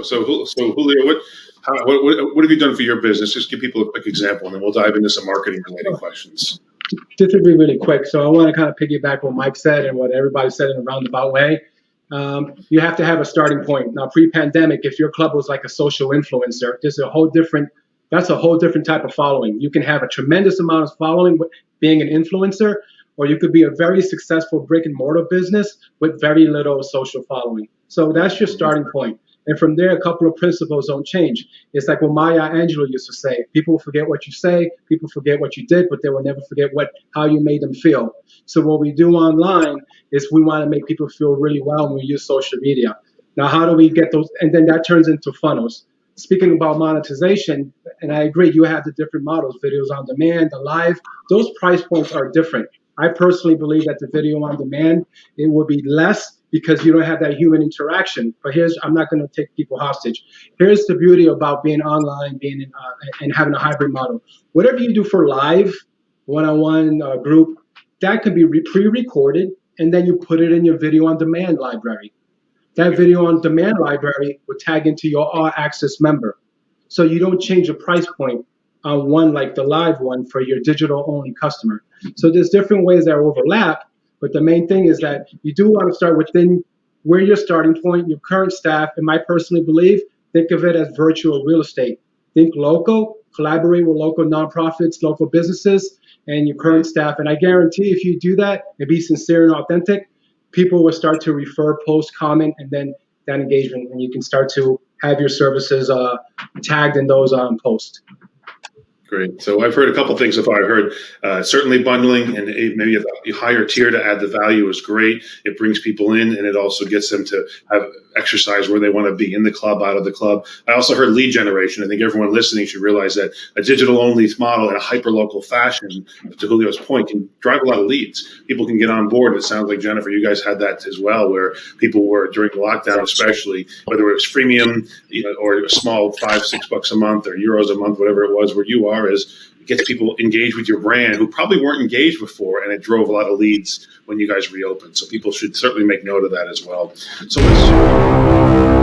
So Julio, what have you done for your business? Just give people a quick example, and then we'll dive into some marketing related questions. This will be really quick. So I want to kind of piggyback what Mike said and what everybody said in a roundabout way. You have to have a starting point. Now, pre-pandemic, if your club was like a social influencer, that's a whole different type of following. You can have a tremendous amount of following being an influencer, or you could be a very successful brick and mortar business with very little social following. So that's your starting point. And from there, a couple of principles don't change. It's like what Maya Angelou used to say: people will forget what you say, people forget what you did, but they will never forget how you made them feel. So what we do online is we want to make people feel really well when we use social media. Now, how do we get those? And then that turns into funnels. Speaking about monetization, and I agree, you have the different models: videos on demand, the live. Those price points are different. I personally believe that the video on demand, it will be less because you don't have that human interaction. But I'm not going to take people hostage. Here's the beauty about being online, and having a hybrid model. Whatever you do for live, one-on-one, group, that could be pre-recorded, and then you put it in your video on demand library. That video on demand library will tag into your All Access member. So you don't change the price point on one like the live one for your digital only customer. So there's different ways that overlap, but the main thing is that you do want to start within where your starting point, your current staff, and I personally believe, think of it as virtual real estate. Think local, collaborate with local nonprofits, local businesses, and your current staff. And I guarantee if you do that and be sincere and authentic, people will start to refer, post, comment, and then that engagement, and you can start to have your services tagged in those posts. Great. So I've heard a couple things. I've heard certainly bundling and maybe a higher tier to add the value is great. It brings people in, and it also gets them to have exercise where they want to be, in the club, out of the club. I also heard lead generation. I think everyone listening should realize that a digital-only model in a hyper-local fashion, to Julio's point, can drive a lot of leads. People can get on board. It sounds like, Jennifer, you guys had that as well, where people were, during lockdown especially, whether it was freemium, or a small $5-6 a month or euros a month, whatever it was where you are, is it gets people engaged with your brand who probably weren't engaged before, and it drove a lot of leads when you guys reopened. So people should certainly make note of that as well. So let's